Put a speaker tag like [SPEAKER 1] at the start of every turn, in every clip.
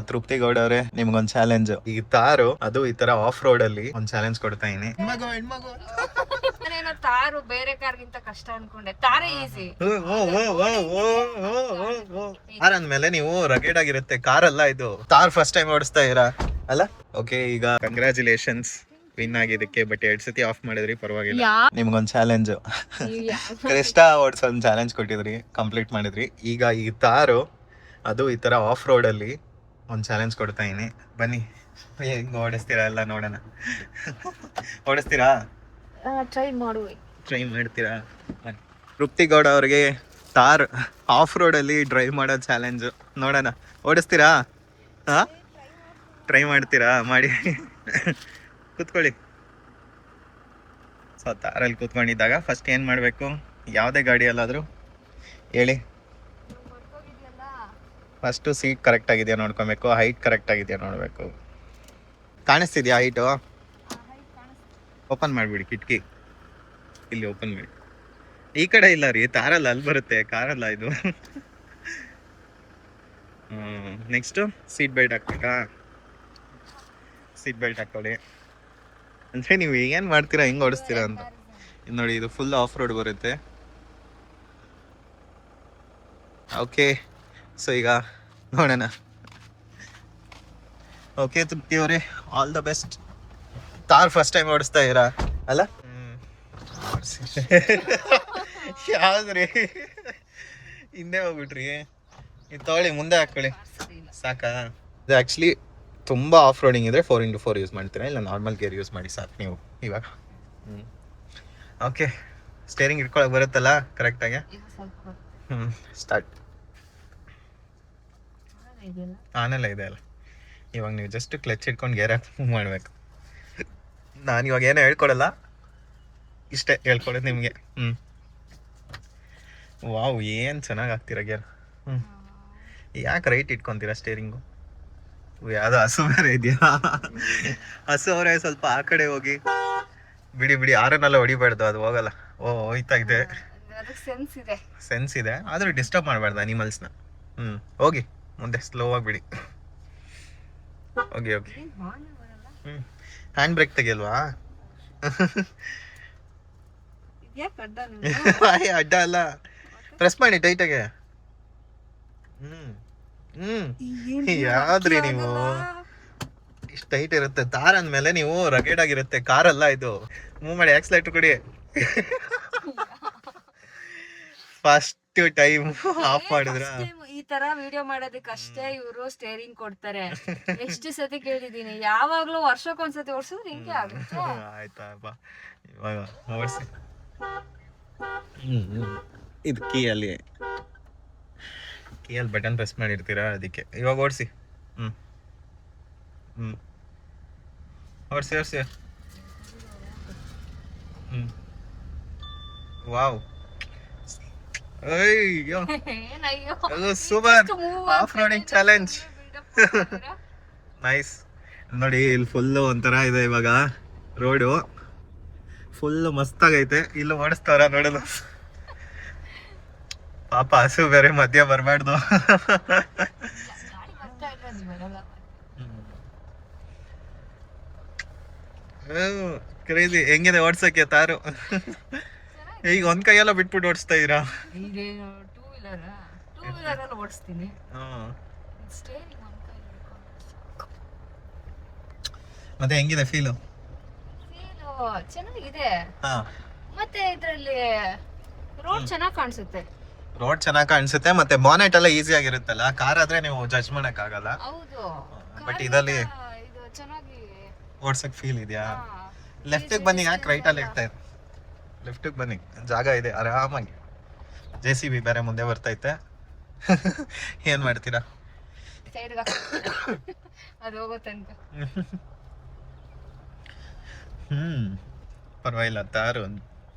[SPEAKER 1] ತೃಪ್ತಿ ಗೌಡ ಅವರೇ, ನಿಮ್ಗೊಂದ್ ಚಾಲೆಂಜ್. ಈ ತಾರು ಅದು ಈ ತರ ಆಫ್ ರೋಡ್ ಅಲ್ಲಿ ಒಂದ್ ಚಾಲೆಂಜ್ ಕೊಡ್ತಾ ಇದೀನಿ.
[SPEAKER 2] ತಾರು ಬೇರೆ ಕಾರ್ಗಿಂತ ಕಷ್ಟ ಅನ್ಕೊಂಡೆ. ತಾರೇ ಈಸಿ.
[SPEAKER 1] ಕಾರ್ ಅಂದ್ಮೇಲೆ ನೀವು ರಗೇಡ್ ಆಗಿರುತ್ತೆ. ಕಾರ್ ಅಲ್ಲ ಇದು. ತಾರ್ ಫಸ್ಟ್ ಟೈಮ್ ಓಡಿಸ್ತಾ ಇರಾ ಅಲ್ಲ? ಓಕೆ, ಈಗ ಕಂಗ್ರಾಚುಲೇಷನ್ಸ್ ವಿನ್ ಆಗಿದ್ದಕ್ಕೆ. ಬಟ್ 2 ಸತಿ ಆಫ್ ಮಾಡಿದ್ರಿ, ಪರವಾಗಿಲ್ಲ. ನಿಮ್ಗೊಂದ್ ಚಾಲೆಂಜ್. ಕ್ರಿಸ್ಟಾ ಓಡಿಸೋ ಒಂದ್ ಚಾಲೆಂಜ್ ಕೊಟ್ಟಿದ್ರಿ, ಕಂಪ್ಲೀಟ್ ಮಾಡಿದ್ರಿ. ಈಗ ಈ ತಾರು ಅದು ಈ ತರ ಆಫ್ ರೋಡ್ ಅಲ್ಲಿ ಒಂದ್ ಚಾಲೆಂಜ್ ಕೊಡ್ತಾ ಇದೀನಿ. ಬನ್ನಿ, ಹೆಂಗ್ ಓಡಿಸ್ತೀರಾ ಎಲ್ಲ ನೋಡೋಣ. ಓಡಿಸ್ತೀರಾ?
[SPEAKER 2] ಟ್ರೈ ಮಾಡುವೆ.
[SPEAKER 1] ಟ್ರೈ ಮಾಡ್ತೀರಾ? ತೃಪ್ತಿ ಗೌಡ ಅವ್ರಿಗೆ ತಾರ್ ಆಫ್ ರೋಡ್ ಅಲ್ಲಿ ಡ್ರೈವ್ ಮಾಡೋ ಚಾಲೆಂಜ್ ನೋಡೋಣ. ಓಡಿಸ್ತೀರಾ? ಹಾ, ಟ್ರೈ ಮಾಡ್ತೀರಾ? ಮಾಡಿ. ಕೂತ್ಕೊಳ್ಳಿ. ಸೊ ತಾರಲ್ಲಿ ಕೂತ್ಕೊಂಡಿದ್ದಾಗ ಫಸ್ಟ್ ಏನ್ ಮಾಡ್ಬೇಕು? ಯಾವುದೇ ಗಾಡಿಯಲ್ಲಾದ್ರೂ ಹೇಳಿ. ಫಸ್ಟು ಸೀಟ್ ಕರೆಕ್ಟ್ ಆಗಿದೆಯಾ ನೋಡ್ಕೊಬೇಕು, ಹೈಟ್ ಕರೆಕ್ಟ್ ಆಗಿದೆಯಾ ನೋಡಬೇಕು. ಕಾಣಿಸ್ತಿದ್ಯಾ ಹೈಟು? ಓಪನ್ ಮಾಡಿಬಿಡಿ ಕಿಟಕಿ. ಇಲ್ಲಿ ಓಪನ್ ಮಾಡಿ. ಈ ಕಡೆ ಇಲ್ಲ ರೀ, ತಾರಲ್ಲ, ಅಲ್ಲಿ ಬರುತ್ತೆ, ಕಾರಲ್ಲ ಇದು. ನೆಕ್ಸ್ಟು ಸೀಟ್ ಬೆಲ್ಟ್ ಹಾಕ್ಬೇಕಾ? ಸೀಟ್ ಬೆಲ್ಟ್ ಹಾಕೊಳ್ಳಿ. ಅಂದರೆ ನೀವು ಏನು ಮಾಡ್ತೀರಾ, ಹೆಂಗೆ ಓಡಿಸ್ತೀರಾ ಅಂತ. ನೋಡಿ, ಇದು ಫುಲ್ ಆಫ್ ರೋಡ್ ಬರುತ್ತೆ. ಓಕೆ, ಸೊ ಈಗ ನೋಡೋಣ. ಓಕೆ ತೃಪ್ತಿ ಅವರೇ, all the best. Thar first time ಓಡಿಸ್ತಾ ಇರಾ ಅಲ್ಲ? ಯಾವ್ದ್ರಿ ಹಿಂದೆ ಹೋಗ್ಬಿಟ್ರಿ? ಇದು ತಗೊಳ್ಳಿ, ಮುಂದೆ ಹಾಕೊಳ್ಳಿ. ಸಾಕಾ? ಇದು ಆ್ಯಕ್ಚುಲಿ ತುಂಬ ಆಫ್ ರೋಡಿಂಗ್ ಇದ್ರೆ 4x4 ಯೂಸ್ ಮಾಡ್ತೀರಾ, ಇಲ್ಲ ನಾರ್ಮಲ್ ಗೇರ್ ಯೂಸ್ ಮಾಡಿ ಸಾಕು ನೀವು ಇವಾಗ. ಓಕೆ, ಸ್ಟೇರಿಂಗ್ ಇಟ್ಕೊಳಕ್ ಬರುತ್ತಲ್ಲ ಕರೆಕ್ಟಾಗಿ? ಸ್ಟಾರ್ಟ್. ಆನೆಲ್ಲ ಇದೆ ಅಲ್ಲ. ಇವಾಗ ನೀವು ಜಸ್ಟ್ ಕ್ಲಚ್ ಇಟ್ಕೊಂಡು ಗೇರ್ ಹಾಕಿ ಮೂವ್ ಮಾಡಬೇಕು. ನಾನು ಇವಾಗ ಏನೋ ಹೇಳ್ಕೊಡಲ್ಲ, ಇಷ್ಟೇ ಹೇಳ್ಕೊಡೋದು ನಿಮಗೆ. ವಾವ್, ಏನು ಚೆನ್ನಾಗಿ ಆಗ್ತೀರಾ ಗೇರ್. ಯಾಕೆ ರೈಟ್ ಇಟ್ಕೊತೀರಾ ಸ್ಟೇರಿಂಗು? ಯಾವುದೋ ಹಸು ಬೇರೆ ಇದೆಯಾ? ಹಸು ಅವರೇ, ಸ್ವಲ್ಪ ಆ ಕಡೆ ಹೋಗಿ. ಬಿಡಿ, ಆರನ್ನೆಲ್ಲ ಹೊಡಿಬಾರ್ದು, ಅದು ಹೋಗಲ್ಲ. ಹೋಯ್ತಾ ಇದೆ. ಸೆನ್ಸ್ ಇದೆ, ಆದರೂ ಡಿಸ್ಟರ್ಬ್ ಮಾಡಬಾರ್ದು ಅನಿಮಲ್ಸ್ನ. ಹೋಗಿ ಮುಂದೆ, ಸ್ಲೋ ಆಗಿಬಿಡಿ. ಹೋಗಿ. ಹ್ಯಾಂಡ್ ಬ್ರೇಕ್ ತೆಗಿಯಲ್ವಾ? ಅಡ್ಡ ಅಲ್ಲ, ಪ್ರೆಸ್ ಮಾಡಿ ಟೈಟಾಗೆ. ಯಾವ್ದ್ರಿ ನೀವು? ಇಷ್ಟು ಟೈಟ್ ಇರುತ್ತೆ. ತಾರ್ ಅಂದ್ಮೇಲೆ ನೀವು ರಗೇಡ್ ಆಗಿರುತ್ತೆ. ಕಾರ್ ಅಲ್ಲ ಇದು. ಮೂವ್ ಮಾಡಿ, ಆಕ್ಸಿಲೇಟರ್ ಕೊಡಿ. ಫಸ್ಟ್ ಟೈಮ್ ಆಫ್ ಮಾಡಿದ್ರ?
[SPEAKER 2] ಈ ತರ ವಿಡಿಯೋ ಮಾಡೋದಕ್ಕೆ ಅಷ್ಟೇ ಇವರು ಸ್ಟೇರಿಂಗ್ ಕೊಡ್ತಾರೆ. ಎಷ್ಟು ಸತಿ ಕೇಳಿದೀನಿ, ಯಾವಾಗ್ಲೂ ವರ್ಷಕ್ಕೊಂದ್ಸತಿ ಓಡಿಸಿದ್ರೆ ಹಿಂಗೆ ಆಗುತ್ತೆ.
[SPEAKER 1] ಆಯ್ತಾ, ಇವಾಗ ಓಡಿಸಿ. ಇದು ಕೀಯಲ್ಲಿ ಬಟನ್ ಪ್ರೆಸ್ ಮಾಡಿರ್ತೀರಾ, ಅದಕ್ಕೆ. ಇವಾಗ ಓಡಿಸಿ. ಓಡಿಸಿ. ವಾವ್, ಅಯ್ಯೋ, super off roading challenge. Nice. ನೋಡಿ, ಇಲ್ಲಿ ಫುಲ್ಲು ಒಂಥರ ಇದೆ ಇವಾಗ ರೋಡು. ಫುಲ್ಲು ಮಸ್ತಾಗೈತೆ. ಇಲ್ಲಿ ಓಡಿಸ್ತಾರ ನೋಡಲು. ಪಾಪ ಹಸು ಬೇರೆ ಮಧ್ಯ ಬರಬಾರ್ದು. ಕ್ರೇಜಿ. ಹೆಂಗಿದೆ ಓಡ್ಸಕ್ಕೆ ತಾರು? ಈಗ ಒಂದ್ ಕೈಯೆಲ್ಲ ಬಿಟ್ಬಿಟ್ಟು ಓಡಿಸ್ತಾ ಇದೀರಾ?
[SPEAKER 2] ಟೂ ವೀಲರ್ ಓಡಿಸ್ತೀನಿ.
[SPEAKER 1] ಮತ್ತೆ ಹೆಂಗಿದೆ ಫೀಲು?
[SPEAKER 2] ಚೆನ್ನಾಗಿದೆ. ಮತ್ತೆ ಇದ್ರಲ್ಲಿ ರೋಡ್ ಚೆನ್ನಾಗಿ ಕಾಣಿಸುತ್ತೆ.
[SPEAKER 1] ರೋಡ್ ಚೆನ್ನಾಗಿ ಕಾಣಿಸುತ್ತೆ, ಮತ್ತೆ ಬಾನೆಟ್ ಎಲ್ಲ ಈಸಿ ಆಗಿರುತ್ತಲ್ಲ. ಕಾರ್ ಆದ್ರೆ ನೀವು ಜಡ್ಜ್ ಮಾಡಕ್ ಆಗಲ್ಲ.
[SPEAKER 2] ಹೌದು,
[SPEAKER 1] ಬಟ್ ಇದರಲ್ಲಿ
[SPEAKER 2] ಇದು ಚೆನ್ನಾಗಿ
[SPEAKER 1] ಓಡ್ಸಕ್ ಫೀಲ್ ಇದೆಯಾ? ಲೆಫ್ಟ್ ಬನ್ನಿ, ಯಾಕೆ ರೈಟ್ ಅಲ್ಲಿ ಇರ್ತಾ ಇದೆ? ಲೆಫ್ಟ್ ಬನ್ನಿ, ಜಾಗ ಇದೆ ಆರಾಮಾಗಿ. JCB ಬೇರೆ ಮುಂದೆ ಬರ್ತೈತೆ. ಏನ್ ಮಾಡ್ತೀರಾ?
[SPEAKER 2] ಅದು ಹೋಗೋ ತನಕ.
[SPEAKER 1] ಪರವಾಗಿಲ್ಲ, ತಾರು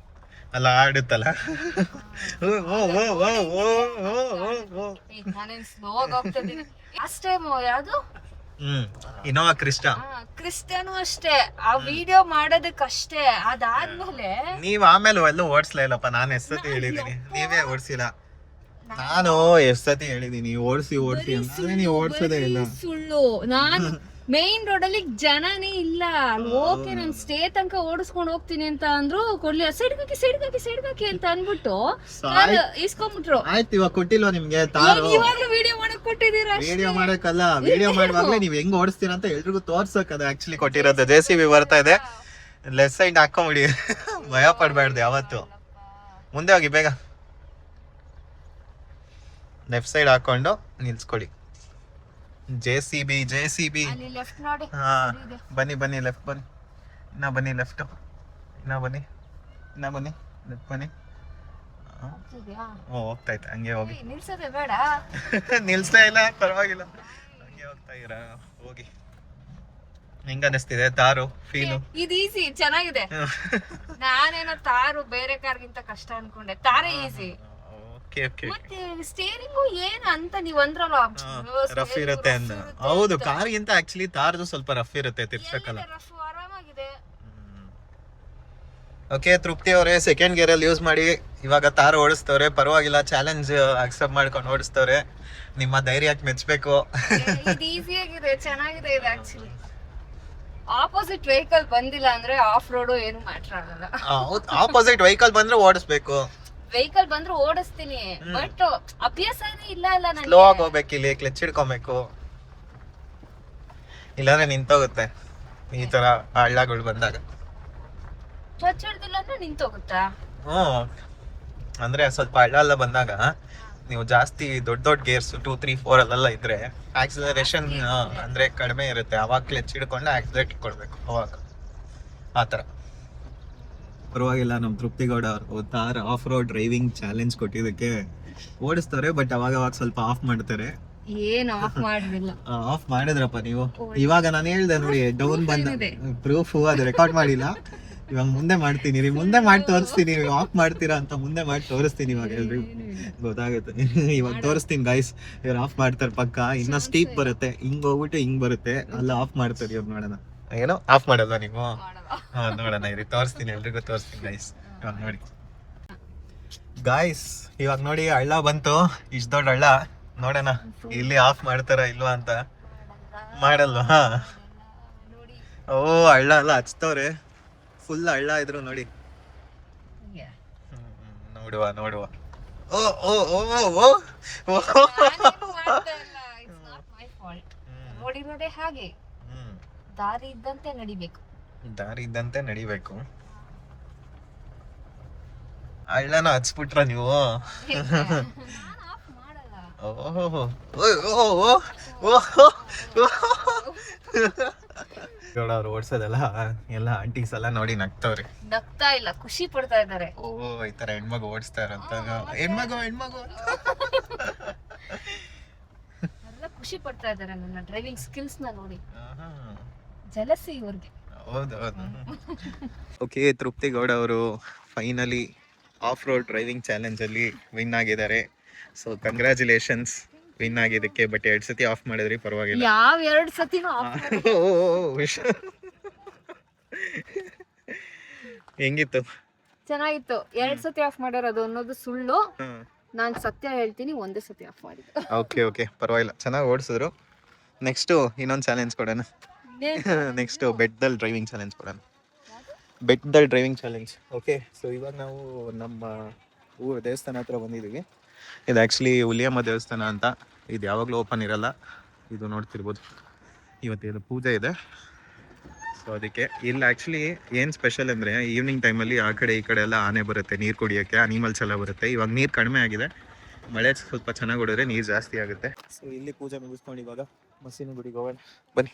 [SPEAKER 1] ಅಲ್ಲ ಆಡುತ್ತಲ್ಲ.
[SPEAKER 2] ಲಾಸ್ಟ್ ಟೈಮ್ ಯಾವ್ದು
[SPEAKER 1] ಇನೋವಾ
[SPEAKER 2] ಕ್ರಿಸ್ಟಾನು ಅಷ್ಟೇ, ಆ ವಿಡಿಯೋ ಮಾಡೋದಕ್ಕಷ್ಟೇ. ಅದಾದ್ಮೇಲೆ
[SPEAKER 1] ನೀವ್ ಆಮೇಲೆ ಎಲ್ಲೂ ಓಡಿಸ್ಲೇ ಇಲ್ಲಪ್ಪ. ನಾನು ಎಷ್ಟೊತ್ತಿ ಹೇಳಿದೀನಿ, ನೀವೇ ಓಡಿಸಿಲ್ಲ. ನಾನು ಎಷ್ಟ್ ಸತಿ ಹೇಳಿದೀನಿ ಓಡಿಸಿ ಅಂತ ನೀವು ಓಡಿಸೋದೇ ಇಲ್ಲ.
[SPEAKER 2] ಸುಳ್ಳು. ನಾನು ಮೇನ್ ರೋಡ್ ಅಲ್ಲಿ ಜನನೇ ಇಲ್ಲ. ಅಲ್ಲಿ ಓಕೆ ನಾನು ಸ್ಟೇ ತನಕ ಓಡಿಸ್ಕೊಂಡು ಹೋಗ್ತೀನಿ ಅಂತ ಅಂದ್ರು. ಕೊಡ್ಲಿ ಸೈಡ್ ಹಾಕಿ ಅಂತ ಅನ್ಬಿಟ್ಟು ಇಸ್ಕೊಂಡ್ಬಿಟ್ರು.
[SPEAKER 1] ಆಯ್ತು, ಇವಾಗ ಕೊಟ್ಟಿಲ್ವಾ ನಿಮ್ಗೆ ತಾರು?
[SPEAKER 2] ಇವಾಗ್ಲೂ ವಿಡಿಯೋ ಮಾಡಕ್ ಕೊಟ್ಟಿದ್ದೀರಾ?
[SPEAKER 1] ವಿಡಿಯೋ ಮಾಡಕ್ಕಲ್ಲ, ವಿಡಿಯೋ ಮಾಡುವಾಗ್ಲೇ ನೀವ್ ಹೆಂಗ್ ಓಡಿಸ್ತೀರ ಅಂತ ಎಲ್ರಿಗೂ ತೋರ್ಸಕ್ ಅದು ಆಕ್ಚುಲಿ ಕೊಟ್ಟಿರೋದು. JCB ಬರ್ತಾ ಇದೆ, ಲೆಫ್ಟ್ ಸೈಡ್ ಹಾಕೊಂಬಿಡಿ. ಭಯ ಪಡ್ಬಾರ್ದು ಯಾವತ್ತು. ಮುಂದೆ ಹೋಗಿ ಬೇಗ. ಲೆಫ್ಟ್ ಸೈಡ್ ಹಾಕೊಂಡು ನಿಲ್ಸ್ಕೊಳ್ಳಿ. JCB
[SPEAKER 2] ಅಲ್ಲಿ ಲೆಫ್ಟ್ ನೋಡಿ.
[SPEAKER 1] ಹಾ ಬನ್ನಿ ಲೆಫ್ಟ್ ಬನ್ನಿ. ಇನ್ನ ಬನ್ನಿ ಲೆಫ್ಟ್. ಇನ್ನ ಬನ್ನಿ ಲೆಫ್ಟ್ ಬನ್ನಿ. ಹೋಗ್ತಾ ಇತ್ತು ಹಂಗೆ ಹೋಗಿ.
[SPEAKER 2] ನಿಲ್ಸೋದೇ ಬೇಡ.
[SPEAKER 1] ನಿಲ್ಸ್ತಾ ಇಲ್ಲ, ಪರವಾಗಿಲ್ಲ, ಹಂಗೆ ಹೋಗ್ತಾ ಇರ. ಹೋಗಿ. ಹೆಂಗ ಅನಿಸ್ತಿದೆ ತಾರು ಫೀಲು?
[SPEAKER 2] ಇದು ಈಸಿ, ಚೆನ್ನಾಗಿದೆ. ನಾನೇನೋ ತಾರು ಬೇರೆ ಕಾರ್ಗಿಂತ ಕಷ್ಟ ಅನ್ಕೊಂಡೆ. ತಾರೇ ಈಸಿ. ಮತ್ತೆ ಸ್ಟೇರಿಂಗು ಏನು ಅಂತ ನೀವ್ ಅಂದ್ರಲ್ಲ,
[SPEAKER 1] ರಫ್ ಇರುತ್ತೆ ಅಂತ. ಹೌದು, ಕಾರ್ಗಿಂತ ಆಕ್ಚುಲಿ ತಾರ್ದು ಸ್ವಲ್ಪ ರಫ್ ಇರುತ್ತೆ, ತಿರ್ಸಕ್ಕಲ್ಲ.
[SPEAKER 2] ಆರಾಮಾಗಿದೆ.
[SPEAKER 1] ಓಕೆ ತೃಪ್ತಿ ಅವರೇ ಸೆಕೆಂಡ್ ಗೇರ್ ಅಲ್ಲಿ ಯೂಸ್ ಮಾಡಿ ಇವಾಗ ತಾರು ಓಡಿಸ್ತವ್ರೆ. ಪರವಾಗಿಲ್ಲ, ಚಾಲೆಂಜ್ ಅಕ್ಸೆಪ್ಟ್ ಮಾಡ್ಕೊಂಡು ಓಡಿಸ್ತವ್ರೆ. ನಿಮ್ಮ ಧೈರ್ಯಕ್ಕೆ ಮೆಚ್ಚಬೇಕು.
[SPEAKER 2] ಇದು ಈಸಿ ಆಗಿದೆ, ಚೆನ್ನಾಗಿದೆ. ಇದು ಆಕ್ಚುಲಿ ಆಪೋಸಿಟ್ ವೆಹಿಕಲ್ ಬಂದಿಲ್ಲ ಅಂದ್ರೆ ಆಫ್ ರೋಡ್ ಏನು ಮ್ಯಾಟರ್ ಆಗಲ್ಲ.
[SPEAKER 1] ಆಪೋಸಿಟ್ ವೆಹಿಕಲ್ ಬಂದ್ರೆ ಓಡಿಸ್ಬೇಕು.
[SPEAKER 2] ವೆಹಿಕಲ್ ಬಂದ್ರೆ ಓಡಿಸ್ತೀನಿ, ಬಟ್ ಅಭ್ಯಾಸನೇ ಇಲ್ಲ ನನಗೆ.
[SPEAKER 1] ಸ್ಲೋ ಆಗಿ ಹೋಗ್ಬೇಕು, ಇಲ್ಲಿ ಕ್ಲಚ್ ಹಿಡ್ಕೊಬೇಕು, ಇಲ್ಲಾಂದ್ರೆ ನಿಂತೋಗುತ್ತೆ ಈ ತರ ಹಳ್ಳಗಳು ಬಂದಾಗ.
[SPEAKER 2] ಕ್ಲಚ್ ಹಿಡ್ದಿಲ್ಲ ಅಂದ್ರೆ ನಿಂತೋಗುತ್ತಾ?
[SPEAKER 1] ಅಂದ್ರೆ ಸ್ವಲ್ಪ ಹಳ್ಳ ಎಲ್ಲ ಬಂದಾಗ ನೀವು ಜಾಸ್ತಿ ದೊಡ್ಡ ಗೇರ್ಸ್ 2, 3, 4 ಅಲ್ಲೆಲ್ಲ ಇದ್ರೆ ಆಕ್ಸಿಲರೇಷನ್ ಅಂದ್ರೆ ಕಡಿಮೆ ಇರುತ್ತೆ. ಅವಾಗ ಕ್ಲಚ್ ಹಿಡ್ಕೊಂಡು ಆಕ್ಸಿಲೇಟ್ ಕೊಡ್ಬೇಕು, ಅವಾಗ ಆತರ. ಪರವಾಗಿಲ್ಲ, ನಮ್ ತೃಪ್ತಿಗೌಡ ಅವರು ತಾರ್ ಆಫ್ ರೋಡ್ ಡ್ರೈವಿಂಗ್ ಚಾಲೆಂಜ್ ಕೊಟ್ಟಿದ್ದಕ್ಕೆ ಓಡಿಸ್ತಾರೆ. ಬಟ್ ಅವಾಗ ಸ್ವಲ್ಪ ಆಫ್ ಮಾಡ್ತಾರೆ.
[SPEAKER 2] ಏನು ಆಫ್ ಮಾಡಿಲ್ಲ.
[SPEAKER 1] ಆಫ್ ಮಾಡಿದ್ರಪ್ಪ ನೀವು. ಇವಾಗ ನಾನು ಹೇಳ್ದೆ ನೋಡಿ, ಡೌನ್ ಬಂದ ಪ್ರೂಫ್ ಅದು ರೆಕಾರ್ಡ್ ಮಾಡಿಲ್ಲ. ಇವಾಗ ಮುಂದೆ ಮಾಡ್ತೀನಿ ರೀ, ಮುಂದೆ ಮಾಡಿ ತೋರಿಸ್ತೀನಿ. ನೀವು ಆಫ್ ಮಾಡ್ತೀರಾ ಅಂತ ಮುಂದೆ ಮಾಡಿ ತೋರಿಸ್ತೀನಿ. ಇವಾಗ ಎಲ್ರಿಗೂ ಗೊತ್ತಾಗುತ್ತೆ. ಇವಾಗ ತೋರಿಸ್ತೀನಿ ಗೈಸ್, ಇವ್ರು ಆಫ್ ಮಾಡ್ತಾರೆ ಪಕ್ಕ. ಇನ್ನ ಸ್ಟೀಪ್ ಬರುತ್ತೆ, ಹಿಂಗ್ ಹೋಗ್ಬಿಟ್ಟು ಹಿಂಗ್ ಬರುತ್ತೆ, ಅಲ್ಲಿ ಆಫ್ ಮಾಡ್ತಾರೆ. ಇವ್ರು ನೋಡೋಣ. ಏನೋ ಆಫ್ ಮಾಡಲ್ವಾ ನೀವು? ಹಾ ನೋಡೋಣ ಇರಿ, ತೋರಿಸ್ತೀನಿ, ಎಲ್ರಿಗೂ ತೋರಿಸ್ತೀನಿ ಗೈಸ್. ಇವಾಗ ನೋಡಿ ಗಾಯ್ಸ್, ಇವಾಗ ನೋಡಿ ಹಳ್ಳ ಬಂತು, ಇಷ್ಟು ದೊಡ್ಡ ಹಳ್ಳ. ನೋಡೋಣ ಇಲ್ಲಿ ಆಫ್ ಮಾಡ್ತಾರ ಇಲ್ವಾ ಅಂತ. ಮಾಡಲ್ವಾ? ಓ ಹಳ್ಳ ಎಲ್ಲ ಹಚ್ತವ್ರೆ, ಫುಲ್ ಹಳ್ಳ ಇದ್ರು ನೋಡಿ. ನೋಡುವ. ಓ ಓ ಓ ಓ
[SPEAKER 2] ನೋಡಿ ಹಾಗೆ ದಾರಿ ಇದ್ದಂತೆ ನಡಿಬೇಕು.
[SPEAKER 1] ಹಳ್ಳನ ಹಚ್ಬಿಟ್ರ ನೀವು? ಅವ್ರು ಓಡ್ಸೋದಲ್ಲ ಎಲ್ಲ ಆಂಟೀಸ್ ಎಲ್ಲ ನೋಡಿ ನಗ್ತವ್ರಿ.
[SPEAKER 2] ನಗ್ತಾ ಇಲ್ಲ, ಖುಷಿ ಪಡ್ತಾ ಇದಾರೆ.
[SPEAKER 1] ಓ ಈ ತರ ಹೆಣ್ಮಗು ಓಡಿಸ್ತಾರಂತ. ಹೆಣ್ಮಗು
[SPEAKER 2] ಎಲ್ಲ ಖುಷಿ ಪಡ್ತಾ ಇದಾರೆ ನನ್ನ ಡ್ರೈವಿಂಗ್ ಸ್ಕಿಲ್ಸ್ ನ ನೋಡಿ. ಜಲಸಿ ಇವ್ರಿಗೆ.
[SPEAKER 1] ಹೌದು. ಓಕೆ, ತೃಪ್ತಿ ಗೌಡ ಅವರು finally of road driving challenge ಅಲ್ಲಿ ವಿನ್ ಆಗಿದ್ದಾರೆ. ಸೊ ಕಂಗ್ರ್ಯಾಚುಲೇಷನ್ಸ್ ವಿನ್ ಆಗಿದ್ದಕ್ಕೆ. ಬಟ್ 2 ಸತಿ ಆಫ್ ಮಾಡಿದ್ರಿ, ಪರವಾಗಿಲ್ಲ.
[SPEAKER 2] ಯಾವ 2 ಸತಿನೂ
[SPEAKER 1] ಹೆಂಗಿತ್ತು?
[SPEAKER 2] ಚೆನ್ನಾಗಿತ್ತು. 2 ಸತಿ ಆಫ್ ಮಾಡಿರೋದು ಅನ್ನೋದು ಸುಳ್ಳು. ನಾನ್ ಸತ್ಯ ಹೇಳ್ತೀನಿ, 1 ಸತಿ ಆಫ್ ಮಾಡಿದ್ದು.
[SPEAKER 1] ಓಕೆ ಪರವಾಗಿಲ್ಲ, ಚೆನ್ನಾಗಿ ಓಡಿಸಿದ್ರು. ನೆಕ್ಸ್ಟ್ ಇನ್ನೊಂದು ಚಾಲೆಂಜ್ ಕೊಡೋಣ. ನೆಕ್ಸ್ಟ್ ಬೆಟ್ಟದಲ್ಲಿ ಡ್ರೈವಿಂಗ್ ಚಾಲೆಂಜ್ ಕೊಡೋಣ. ಬೆಟ್ಟದಲ್ಲಿ ಡ್ರೈವಿಂಗ್ ಚಾಲೆಂಜ್. ಓಕೆ, ಸೊ ಇವಾಗ ನಾವು ನಮ್ಮ ದೇವಸ್ಥಾನ ಹತ್ರ ಬಂದಿದ್ದೀವಿ. ಇದು ಆ್ಯಕ್ಚುಲಿ ಹುಲಿಯಮ್ಮ ದೇವಸ್ಥಾನ ಅಂತ. ಇದು ಯಾವಾಗಲೂ ಓಪನ್ ಇರಲ್ಲ. ಇದು ನೋಡ್ತಿರ್ಬೋದು, ಇವತ್ತೇನು ಪೂಜೆ ಇದೆ. ಸೊ ಅದಕ್ಕೆ ಇಲ್ಲಿ ಆ್ಯಕ್ಚುಲಿ ಏನು ಸ್ಪೆಷಲ್ ಅಂದರೆ, ಈವ್ನಿಂಗ್ ಟೈಮಲ್ಲಿ ಆ ಕಡೆ ಈ ಕಡೆ ಎಲ್ಲ ಆನೆ ಬರುತ್ತೆ ನೀರು ಕುಡಿಯೋಕ್ಕೆ, ಅನಿಮಲ್ಸ್ ಎಲ್ಲ ಬರುತ್ತೆ. ಇವಾಗ ನೀರು ಕಡಿಮೆ ಆಗಿದೆ, ಮಳೆ ಸ್ವಲ್ಪ ಚೆನ್ನಾಗಿ ಹೊಡಿದ್ರೆ ನೀರು ಜಾಸ್ತಿ ಆಗುತ್ತೆ. ಸೊ ಇಲ್ಲಿ ಪೂಜೆ ಮುಗಿಸ್ಕೊಂಡು ಇವಾಗ ಮಸೀನಿ ಗುಡಿಗೆ ಹೋಗೋಣ ಬನ್ನಿ.